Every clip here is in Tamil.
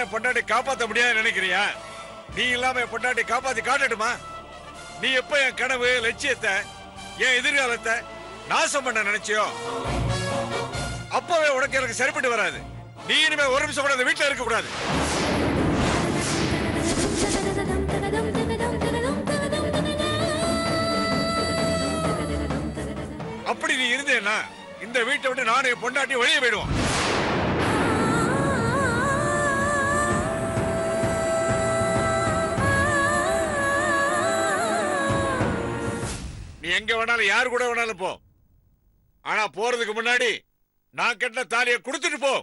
என் பொண்டாட்டி காப்பாத்த முடியாது நினைக்கிறியா? நீ இல்லாம என் பொண்டாட்டி காப்பாத்தி காட்டட்டுமா? நீ எப்ப என் கனவு லட்சியத்தை என் எதிர்காலத்தை நாசம் பண்ண நினைச்சியோ அப்பவே உனக்கு எனக்கு சரிப்பட்டு வராது. நீ இனிமே ஒரு நிமிஷம் கூட அந்த வீட்டுல இருக்க கூடாது. அப்படி நீ இருந்தேன்னா இந்த வீட்டை விட்டு நானும் என் பொண்டாட்டி வெளியே போயிடுவோம். நீ எங்க வேணாலும் யாரு கூட வேணாலும் போ. ஆனா போறதுக்கு முன்னாடி நான் கட்டின தாலியை கொடுத்துட்டு போ.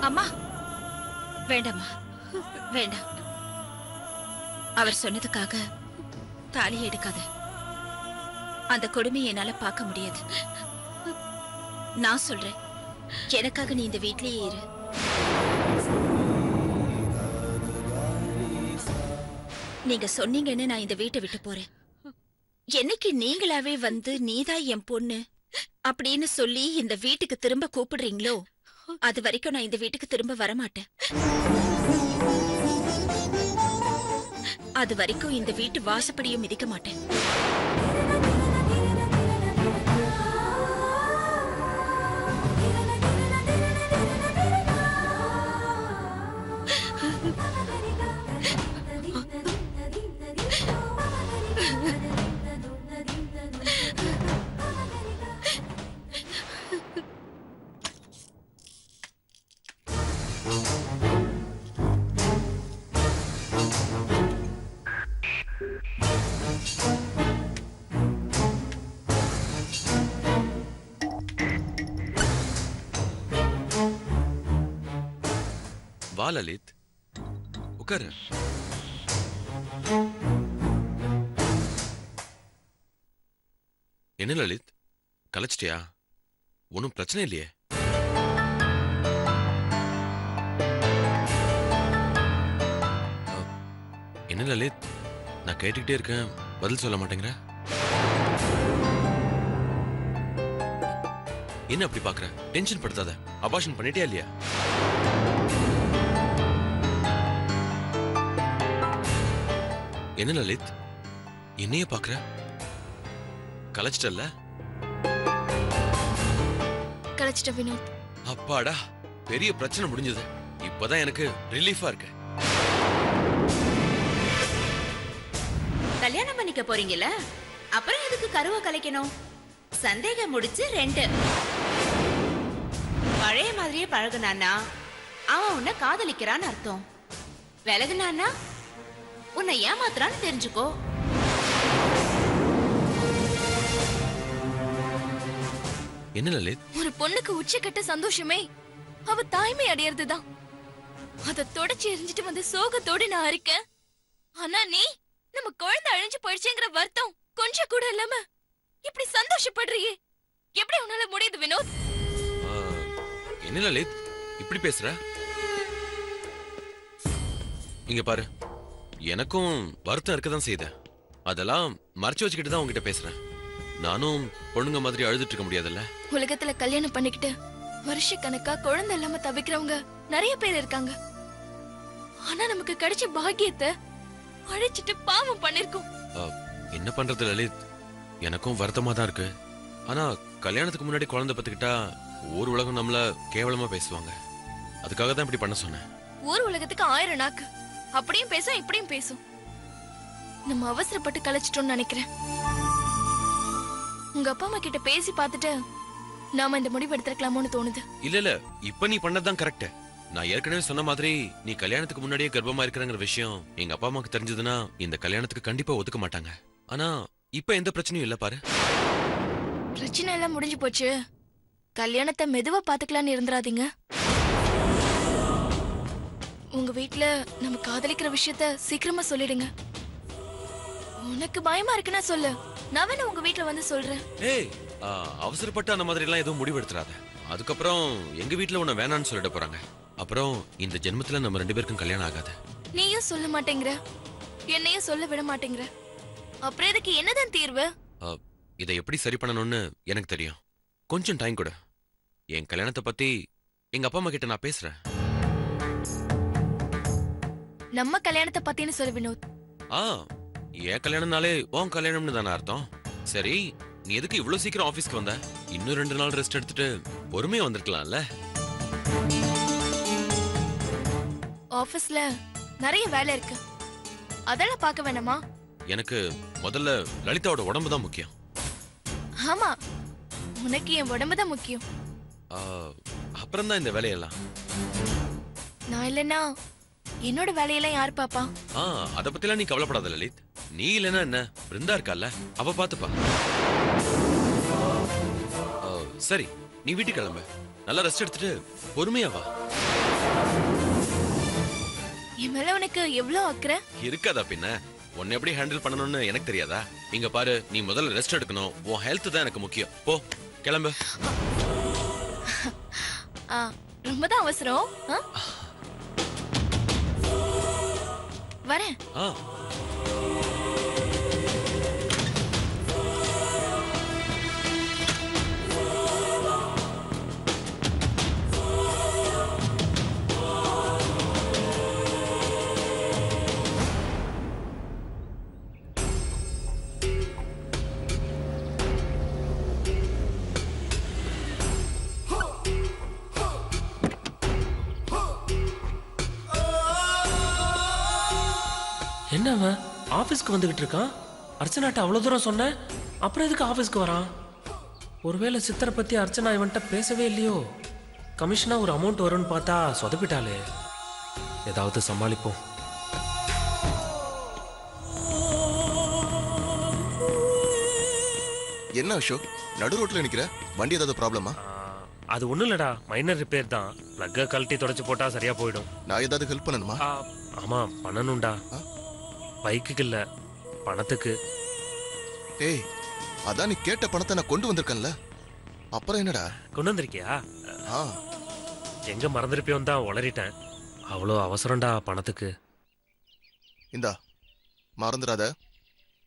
அம்மா வேண்டாம்மா, வேண்டாம். அவர் சொன்னதுக்காக தாலி எடுக்காத. அந்த கொடுமையை என்னால பார்க்க முடியாது. நான் சொல்றேன், எனக்காக நீ இந்த வீட்லயே இரு. நீங்க சொன்னீங்கன்னு நான் இந்த வீட்டை விட்டு போறேன். என்னைக்கு நீங்களாவே வந்து நீதான் என் பொண்ணு அப்படின்னு சொல்லி இந்த வீட்டுக்கு திரும்ப கூப்பிடுறீங்களோ அது வரைக்கும் நான் இந்த வீட்டுக்கு திரும்ப வரமாட்டேன். அது வரைக்கும் இந்த வீட்டு வாசப்படியும் மிதிக்க மாட்டேன். வா லலித், உட்காரு. என்ன லலித், கலைச்சிட்டியா? ஒன்னும் பிரச்சனை இல்லையே? என்ன லலித், நான் கேட்டுக்கிட்டே இருக்கேன், பதில் சொல்ல மாட்டேங்கிற? என்ன அப்படி பாக்குற? டென்ஷன் படுத்தாத. அபார்ஷன் பண்ணிட்டியா இல்லையா? என்ன லலித், என்னைய பாக்குற? கலைச்சிட்டல்ல? கலைச்சிட்ட வினோத். அப்பாடா, பெரிய பிரச்சனை முடிஞ்சது. இப்பதான் எனக்கு ரிலீஃபா இருக்கு. கல்யாணம் பண்ணிக்க போறீங்கல்ல, அப்புறம் எதுக்கு கருவை கலைக்கணும்? சந்தேகம் முடிச்சு 2. பழைய மாதிரியே பழகுனானா அவன் உன்னை காதலிக்கிறான்னு அர்த்தம். விலகுனானா உன்னை ஏமாத்துறான்னு தெரிஞ்சுக்கோ. என்ன லலித்? ஒரு பொண்ணுக்கு உச்சக்கட்ட சந்தோஷமே அவ தாய்மை அடையறதுதான். அத தொடச்சி எரிஞ்சிட்டு வந்து சோகத்தோடு நான் இருக்கேன். ஆனா நீ நம்ம குழந்தை அழிஞ்சு போயிடுச்சுங்கிற வருத்தம் கொஞ்சம் கூட இல்லாம இப்படி சந்தோஷப்படுறியே, எப்படி உன்னால முடியுது வினோத்? என்ன லலித் இப்படி பேசுற? இங்க பாரு, எனக்கும் வருத்தம் இருக்கதான் செய்த. அதெல்லாம் மறைச்சு வச்சுக்கிட்டு தான் உங்ககிட்ட பேசுறேன். நானும் பொண்ணுங்க மாதிரி அழுதுட்டு இருக்க முடியாதுல்ல. உலகத்துல கல்யாணம் பண்ணிக்கிட்டு வருஷ கணக்கா குழந்தை இல்லாம தவிக்கிறவங்க நிறைய பேர் இருக்காங்க. ஆனா நமக்கு கிடைச்ச பாக்கியத்தை அழைச்சிட்டு பாவம் பண்ணிருக்கோம். என்ன பண்றது லலித், எனக்கும் வருத்தமா தான் இருக்கு. ஆனா கல்யாணத்துக்கு முன்னாடி குழந்தை பத்துக்கிட்டா ஊர் உலகம் நம்மள கேவலமா பேசுவாங்க. அதுக்காக தான் இப்படி பண்ண சொன்னேன். ஊர் உலகத்துக்கு 1000 நாக்கு அப்படியும் பேசும் இப்படியும் பேசும். நம்ம அவசரப்பட்டு கலைச்சிட்டோம்னு நினைக்கிறேன். உங்க அப்பா அம்மா கிட்ட பேசி பார்த்துட்டு நாம இந்த முடிவு எடுத்துக்கலாமோன்னு தோணுது. இல்ல இல்ல, இப்ப நீ பண்ணதான் கரெக்ட். நான் ஏற்கனவே சொன்ன மாதிரி நீ கல்யாணத்துக்கு முன்னாடியே கர்ப்பமா இருக்கிறங்கிற விஷயம் எங்க அப்பா அம்மாக்கு தெரிஞ்சதுன்னா இந்த கல்யாணத்துக்கு கண்டிப்பா ஒத்துக்க மாட்டாங்க. ஆனா இப்ப எந்த பிரச்சனையும் இல்ல பாரு. பிரச்சனை எல்லாம் முடிஞ்சு போச்சு. கல்யாணத்தை மெதுவா பாத்துக்கலான்னு இருந்துராதீங்க. உங்க வீட்ல நம்ம காதலிக்கிற விஷயத்த சீக்கிரமா சொல்லிடுங்க. உனக்கு பயமா இருக்குன்னா சொல்லு, நான் வேணா உங்க வீட்ல வந்து சொல்றேன். ஏய் அவசரப்பட்டு அந்த மாதிரி எல்லாம் எதுவும் முடிவெடுத்துறாத. அதுக்கப்புறம் எங்க வீட்ல உன்னை வேணான்னு சொல்லிட போறாங்க. அப்புறம் இந்த ஜென்மத்துல நம்ம 2 பேருக்கும் கல்யாணம் ஆகாது. நீயும் சொல்ல மாட்டேங்கிற, என்னையும் சொல்ல விட மாட்டேங்கிற. அப்புறம் இதுக்கு என்னதான் தீர்வு? இதை எப்படி சரி பண்ணணும்னு எனக்கு தெரியும். கொஞ்சம் டைம் கொடு. என் கல்யாணத்தை பத்தி எங்க அப்பா அம்மா கிட்ட நான் பேசுறேன். நம்ம கல்யாணத்தை பத்தின்னு சொல்லு வினோத். என் கல்யாணம்னாலே உன் கல்யாணம்னு தானே அர்த்தம். சரி, நீ எதுக்கு இவ்வளவு சீக்கிரம் ஆபீஸ்க்கு வந்த? இன்னும் 2 நாள் ரெஸ்ட் எடுத்துட்டு பொறுமையா வந்திருக்கலாம்ல. ஆபீஸ்ல நிறைய வேலை இருக்கு, அதெல்லாம் பார்க்க வேணாமா? எனக்கு முதல்ல லலிதாவோட உடம்பு தான் முக்கியம். ஆமா, உனக்கு என் உடம்பு தான் முக்கியம். அப்புறம் தான் இந்த வேலையெல்லாம். நான் இல்லைன்னா என்னோட வேலையெல்லாம் யார் பாப்பா? அத பத்திலாம் நீ கவலைப்படாத லலித். நீ இல்லைன்னா என்ன, பிருந்தா இருக்கால, அவ பாத்துப்பா. சரி, நீ வீட்டுக்கு கிளம்பு. நல்லா ரெஸ்ட் எடுத்துட்டு பொறுமையா வா. என் மேல உனக்கு எவ்வளவு அக்கறை இருக்காதா பின்ன? உன்னை எப்படி ஹேண்டில் பண்ணணும்னு எனக்கு தெரியாதா? இங்க பாரு, நீ முதல்ல ரெஸ்ட் எடுக்கணும். உன் ஹெல்த் தான் எனக்கு முக்கியம். போ, கிளம்பு. ரொம்பதான் அவசரம். வரேன். என்ன அவன் ஆபீஸ்க்கு வந்துகிட்டு இருக்கான்? அர்ச்சனாட்ட அவ்வளவு தூரம் சொன்னேன், அப்புறம் எதுக்கு ஆபீஸ்க்கு வரான்? ஒருவேளை சித்தரை பத்தி அர்ச்சனா இவன்ட்ட பேசவே இல்லையோ? கமிஷனா ஒரு அமௌண்ட் வரும்னு பார்த்தா சொதப்பிட்டாலே. ஏதாவது சமாளிப்போம். என்ன அசோக், நடு ரோட்ல நிக்கிற? வண்டி ஏதாவது ப்ராப்ளமா? அது ஒண்ணும் இல்லடா, மைனர் ரிப்பேர் தான். பிளக்க கழட்டி தொடச்சு போட்டா சரியா போயிடும். நான் ஏதாவது ஹெல்ப் பண்ணணுமா? ஆமா, பண்ணணும்டா. பைக்குக்கு இல்ல, பணத்துக்கு. ஏய், அதான் நீ கேட்ட பணத்தை நான் கொண்டு வந்திருக்கேன்ல, அப்புறம் என்னடா? கொண்டு வந்திருக்கியா? எங்க மறந்துருப்பியோன்னு தான் உளறிட்டேன். அவ்வளோ அவசரம்டா பணத்துக்கு. இந்தா, மறந்துடாத,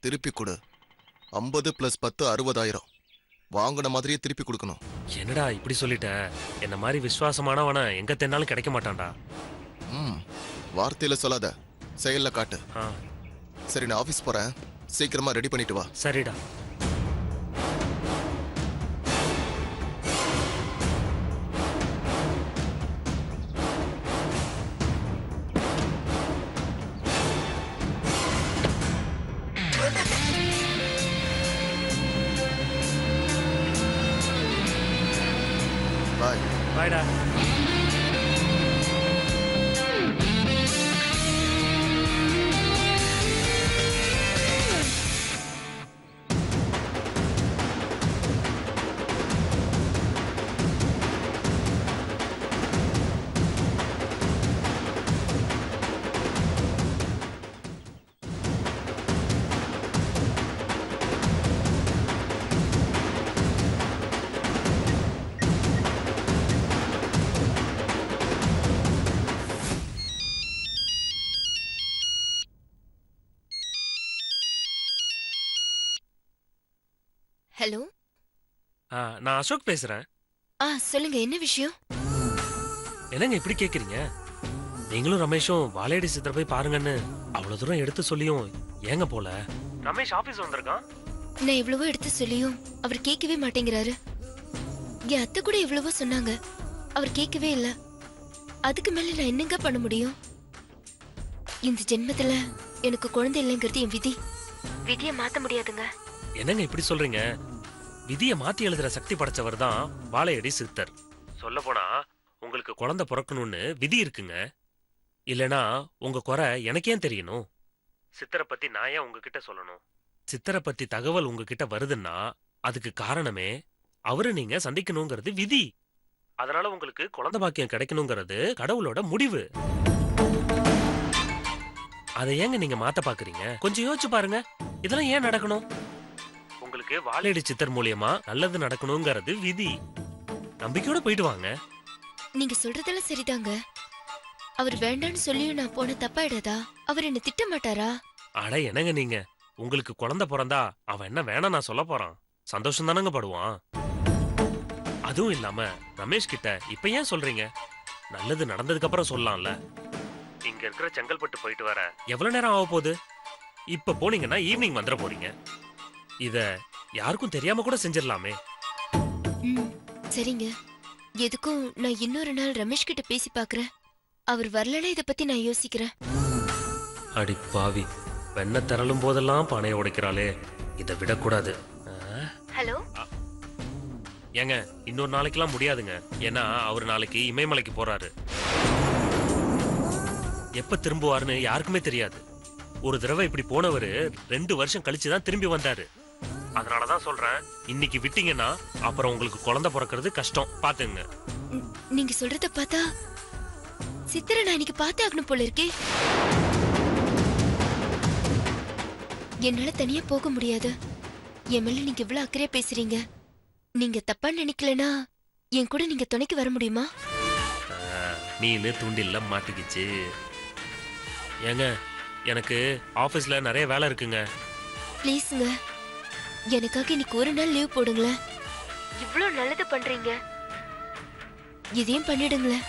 திருப்பி கொடு. 50 + 10 60,000. வாங்கின மாதிரியே திருப்பி கொடுக்கணும். என்னடா இப்படி சொல்லிட்ட? என்ன மாதிரி விசுவாசமானவன எங்க தென்னாலும் கிடைக்க மாட்டான்டா. வார்த்தையில சொல்லாத, செயல்ல காட்டு. சரி, நான் ஆபீஸ் போறேன், சீக்கிரமா ரெடி பண்ணிட்டு வா. சரிடா. பாய். பாய்டா. ஹலோ, நான் அசோக் பேசுறேன். சொல்லுங்க, என்ன விஷயம்? என்னங்க இப்படி கேக்குறீங்க? நீங்களும் ரமேஷும் வாழையடி சித்திர போய் பாருங்கன்னு அவ்வளவு தூரம் எடுத்து சொல்லியும் ஏங்க போல? ரமேஷ் ஆபீஸ் வந்திருக்கான். நான் எவ்வளவோ எடுத்து சொல்லியும் அவர் கேட்கவே மாட்டேங்கிறாரு. என் அத்தை கூட எவ்வளவோ சொன்னாங்க, அவர் கேட்கவே இல்ல. அதுக்கு மேல நான் என்னங்க பண்ண முடியும்? இந்த ஜென்மத்துல எனக்கு குழந்தை இல்லைங்கிறது என் விதி. விதியை மாத்த முடியாதுங்க. என்னங்க இப்படி சொல்றீங்க? விதியை மாத்தி எழுதுற சக்தி படைச்சவர் தான் வாழையடி சித்தர். சொல்ல போனா உங்களுக்கு குழந்தை பிறக்கணும்னு விதி இருக்குங்க. இல்லனா உங்க குறை எனக்கே தெரியணும். சித்தரை பத்தி நான் ஏன் உங்ககிட்ட சொல்லணும்? சித்தரை பத்தி தகவல் உங்ககிட்ட வருதுன்னா அதுக்கு காரணமே அவரை நீங்க சந்திக்கணுங்கிறது விதி. அதனால உங்களுக்கு குழந்தை பாக்கியம் கிடைக்கணுங்கிறது கடவுளோட முடிவு. அதை ஏங்க நீங்க மாத்த பாக்குறீங்க? கொஞ்சம் யோசிச்சு பாருங்க. இதெல்லாம் ஏன் நடக்கணும்? உங்களுக்கு வாழையடி சித்தர் மூலியமா நல்லது நடக்கணுங்கிறது விதி. நம்பிக்கையோட போயிட்டு வாங்க. நீங்க சொல்றதெல்லாம் சரிதாங்க. அவர் வேண்டான்னு சொல்லியும் நான் போன தப்பாயிடாதா? அவர் என்ன திட்ட மாட்டாரா? அட என்னங்க நீங்க, உங்களுக்கு குழந்தை பிறந்தா அவன் என்ன வேணா நான் சொல்ல போறான்? சந்தோஷம் தானங்க படுவான். அதுவும் இல்லாம ரமேஷ் கிட்ட இப்ப ஏன் சொல்றீங்க? நல்லது நடந்ததுக்கு அப்புறம் சொல்லலாம்ல. இங்க இருக்கிற செங்கல்பட்டு போயிட்டு வர எவ்வளவு நேரம் ஆக போகுது? இப்ப போனீங்கன்னா ஈவினிங் வந்துட போறீங்க. இத யாருக்கும் தெரியாம கூட செஞ்சிடலாமே. சரிங்க, எதுக்கும் நான் இன்னொரு நாள் ரமேஷ் கிட்ட பேசி பாக்குறேன். அவர் வரலனா இத பத்தி நான் யோசிக்கிறேன். அடி பாவி, வெண்ண திரளும் போதெல்லாம் பானையை உடைக்கிறாளே, இதை விடக்கூடாது. ஹலோ ஏங்க, இன்னொரு நாளைக்கெல்லாம் முடியாதுங்க. ஏன்னா அவர் நாளைக்கு இமயமலைக்கு போறாரு. எப்ப திரும்புவாருன்னு யாருக்குமே தெரியாது. ஒரு தடவை இப்படி போனவரு 2 வருஷம் கழிச்சுதான் திரும்பி வந்தாரு. அதனாலதான் சொல்றேன், இன்னைக்கு விட்டீங்கன்னா அப்புறம் உங்களுக்கு குழந்தை பிறக்கிறது கஷ்டம். பாத்துங்க. நீங்க சொல்றத பார்த்தா சித்திரை நான் இன்னைக்கு பார்த்தே ஆகணும் போல இருக்கே. என்னால தனியா போக முடியாது. என் மேல நீங்க இவ்வளவு அக்கறையா பேசுறீங்க. நீங்க தப்பா நினைக்கலனா என் கூட நீங்க துணைக்கு வர முடியுமா? மீன் தூண்டில்ல மாட்டிக்கிச்சு. ஏங்க, எனக்கு ஆபீஸ்ல நிறைய வேலை இருக்குங்க. ப்ளீஸ்ங்க, எனக்காக இன்னைக்கு ஒரு நாள் லீவ் போடுங்களேன். இவ்ளோ நல்லது பண்றீங்க, இதையும் பண்ணிடுங்களேன்.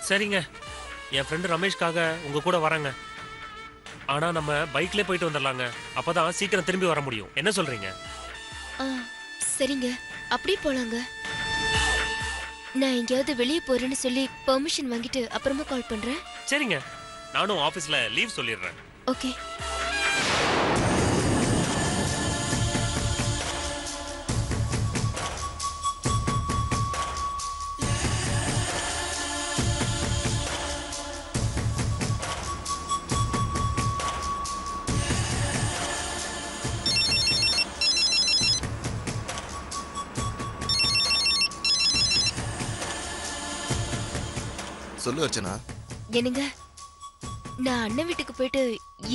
சரிங்க, என் ஃப்ரெண்டு ரமேஷ்காக உங்க கூட வரேங்க. ஆனா நம்ம பைக்லயே போயிட்டு வந்துடலாங்க. அப்பதான் சீக்கிரம் திரும்பி வர முடியும். என்ன சொல்றீங்க? சரிங்க, அப்படியே போலாங்க. நான் எங்கேயாவது வெளியே போறேன்னு சொல்லி பெர்மிஷன் வாங்கிட்டு அப்புறமா கால் பண்றேன். சரிங்க, நானும் ஆபீஸ்ல லீவ் சொல்லிடுறேன். ஓகே. சொல்லு அர்ச்சனா. என்னங்க, நான் அண்ணன் வீட்டுக்கு போயிட்டு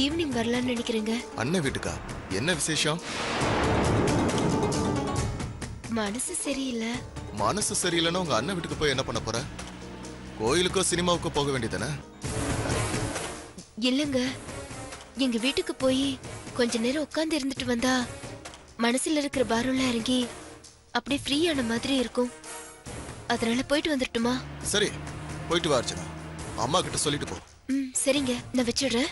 ஈவினிங் வரலாம்னு நினைக்கிறேங்க. அண்ணன் வீட்டுக்கா? என்ன விசேஷம்? மனசு சரியில்லை. மனசு சரியில்லைன்னா உங்க அண்ணன் வீட்டுக்கு போய் என்ன பண்ண போற? கோயிலுக்கோ சினிமாவுக்கோ போக வேண்டியதானே? இல்லங்க, எங்க வீட்டுக்கு போய் கொஞ்ச நேரம் உட்கார்ந்து இருந்துட்டு வந்தா மனசுல இருக்கிற பாரம்லாம் இறங்கி அப்படியே ஃப்ரீ ஆன மாதிரி இருக்கும். அதனால போயிட்டு வந்துட்டுமா? சரி, போயிட்டு வா அர்ச்சனா. அம்மா கிட்ட சொல்லிட்டு போ. சரிங்க, நான் வச்சிடுறேன்.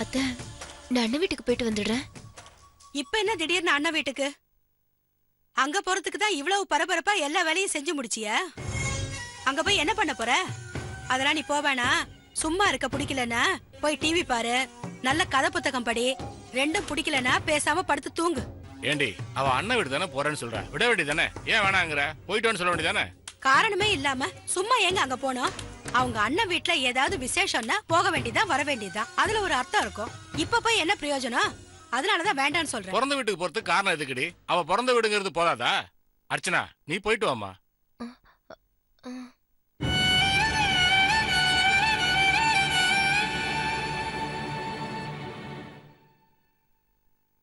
அத்தை, நான் அண்ணன் வீட்டுக்கு போயிட்டு வந்துடுறேன். இப்ப என்ன திடீர்னு அண்ணன் வீட்டுக்கு? அங்க போறதுக்கு தான் இவ்வளவு பரபரப்பா எல்லா வேலையும் செஞ்சு முடிச்சிய. அங்க போய் என்ன பண்ண போற? அதெல்லாம் நீ போவேனா? சும்மா இருக்க பிடிக்கலன்னா போய் டிவி பாரு, நல்ல கதை புத்தகம் படி. ரெண்டும் பிடிக்கலன்னா பேசாம படுத்து தூங்கு. ஏண்டி, அவ அண்ணன் வீடு தானே போறேன்னு சொல்ற, விட வேண்டியதானே? ஏன் வேணாங்கிற? போயிட்டோன்னு சொல்ல வேண்டியதானே? காரணமே இல்லாம சும்மா எங்க அங்க போனோம்? அவங்க அண்ணன் வீட்டுல ஏதாவது விசேஷம்னா போக வேண்டியதான், வர வேண்டியதான். அதுல ஒரு அர்த்தம் இருக்கும். இப்ப போய் என்ன பிரயோஜனம்? அதனாலதான் வேண்டான்னு சொல்றேன். பிறந்த வீட்டுக்கு போறதுக்கு காரணம் எதுக்குடி? அவ பிறந்த வீடுங்கிறது போதாதா? அர்ச்சனா, நீ போயிட்டு வாமா.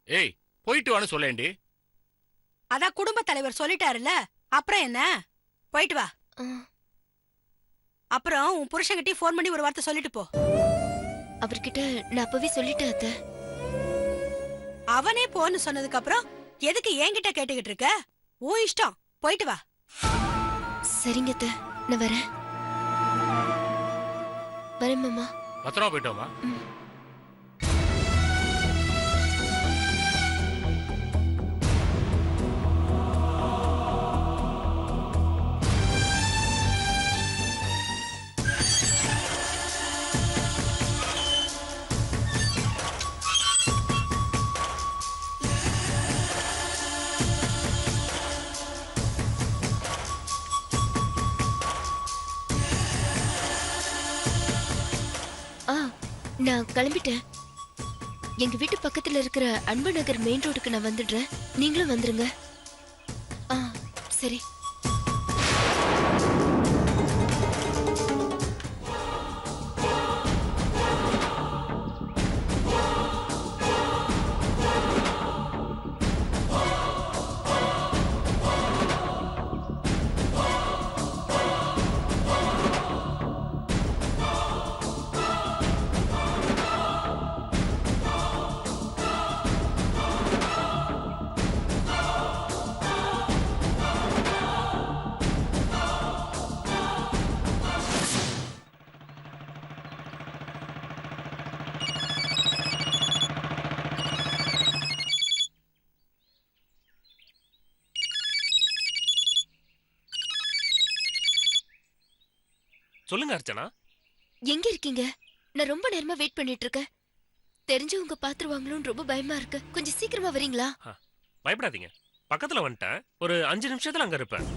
ஏய், போயிட்டு வான்னு சொல்லேண்டி. அதான் குடும்ப தலைவர் சொல்லிட்டாருல்ல, அப்புறம் என்ன? போயிட்டு வா. அப்புறம் உன் புருஷன்கிட்டயும் ஃபோன் பண்ணி ஒரு வார்த்தை சொல்லிட்டு போ. அவர்கிட்ட நான் அப்பவே சொல்லிட்டேன் அத்தை. அவனே போன்னு சொன்னதுக்கு அப்புறம் எதுக்கு என்கிட்ட கேட்டுக்கிட்டு இருக்க? ஓ இஷ்டம், போயிட்டு வா. சரிங்க அத்தை, நான் வரேன். வரேன் மாமா. பத்திரமா போயிட்டு வாமா. நான் கிளம்பிட்டேன். எங்க வீட்டு பக்கத்துல இருக்கிற அன்பு நகர் மெயின் ரோடுக்கு நான் வந்துடுறேன். நீங்களும் வந்துருங்க. சரி. சொல்லுங்க அர்ச்சனா. எங்க இருக்கீங்க? நான் ரொம்ப நேரமா வெயிட் பண்ணிட்டு இருக்கேன். தெரிஞ்சவங்க பாத்துருவாங்களோன்னு ரொம்ப பயமா இருக்கு. கொஞ்சம் சீக்கிரமா வரீங்களா? பயப்படாதீங்க, பக்கத்துல வந்துட்டேன். ஒரு 5 நிமிஷத்துல அங்க இருப்பேன்.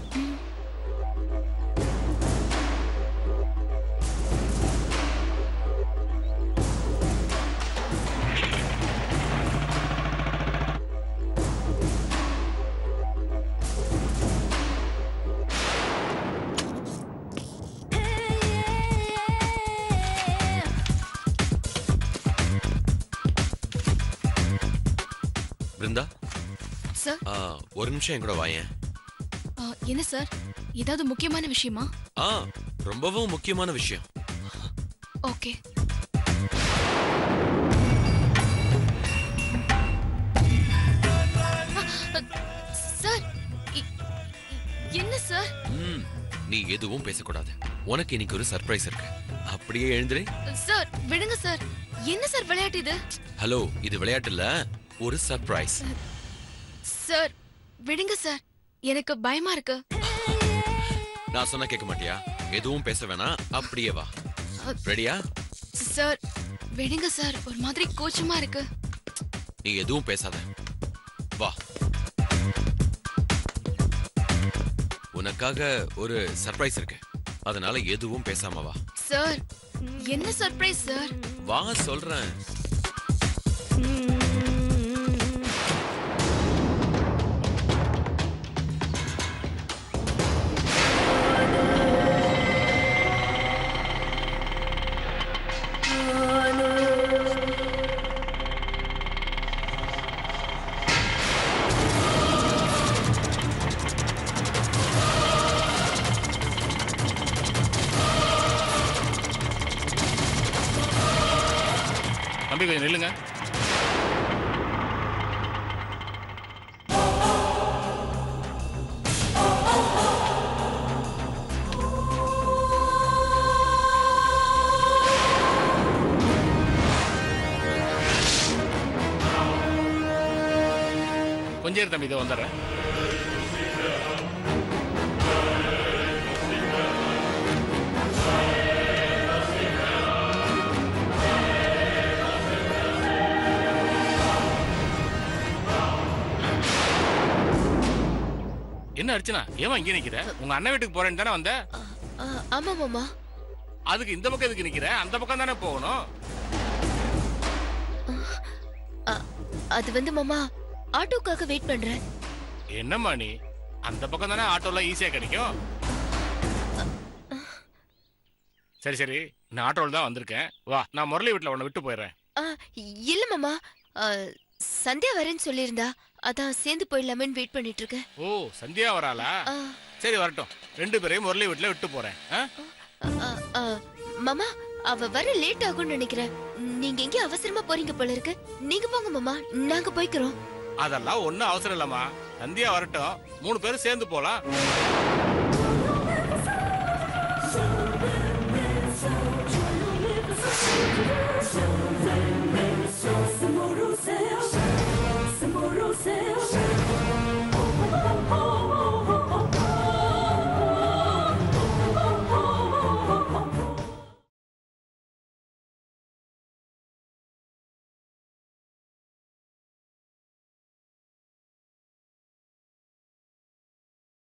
பிருந்தா சார். ஒரு நிமிஷம் என் கூட வாயேன். என்ன சார், ஏதாவது முக்கியமான விஷயமா? ரொம்பவும் முக்கியமான விஷயம். ஓகே. சார், என்ன சார்? நீ எதுவும் பேசக்கூடாது. உனக்கு இன்னைக்கு ஒரு சர்ப்ரைஸ் இருக்கு. அப்படியே எழுந்துரு. சார் விடுங்க சார். என்ன சார் விளையாட்டு இது? ஹலோ, இது விளையாட்டு இல்ல, ஒரு சர்ப்ரைஸ். சார் விடுங்க சார், எனக்கு பயமா இருக்கு. நான் சொன்னா கேட்க மாட்டியா? எதுவும் பேச வேணாம், அப்படியே வா. ரெடியா? சார் விடுங்க சார், ஒரு மாதிரி கூச்சமா இருக்கு. நீ எதுவும் பேசாத, வா. உனக்காக ஒரு சர்ப்ரைஸ் இருக்கு, அதனால எதுவும் பேசாம வா. சார் என்ன சர்ப்ரைஸ் சார்? வா சொல்றேன். தம்பி கொஞ்சம் நில்லுங்க. கொஞ்சம் இரு தம்பி, இதை வந்துடுறேன். என்ன அர்ச்சனா, ஏமா இங்க நிக்கிற? உங்க அண்ணன் வீட்டுக்கு போறேன்னு தானே வந்த? ஆமா மாமா. அதுக்கு இந்த பக்கம் எதுக்கு நிக்கிற? அந்த பக்கம் தானே போகணும். அது வந்து மாமா, ஆட்டோக்காக வெயிட் பண்றேன். என்னம்மா நீ, அந்த பக்கம் தானே ஆட்டோல ஈஸியா கிடைக்கும். சரி சரி, நான் ஆட்டோல தான் வந்திருக்கேன். வா, நான் முரளி வீட்டுல உன்னை விட்டு போயிடுறேன். இல்ல மாமா, சந்தியா வரேன்னு சொல்லியிருந்தா, அதான் சேர்ந்து போயிடலாமேன்னு வெயிட் பண்ணிட்டு இருக்கேன். ஓ, சந்தியா வராளா? சரி வரட்டும், 2 பேரையும் முரளி வீட்டுல விட்டு போறேன். மாமா, அவ வர லேட் ஆகும்னு நினைக்கிறேன். நீங்க எங்க அவசரமா போறீங்க போல இருக்கு. நீங்க போங்க மாமா, நாங்க போய்க்கிறோம். அதெல்லாம் ஒண்ணும் அவசரம் இல்லம்மா. சந்தியா வரட்டும், 3 பேரும் சேர்ந்து போலாம்.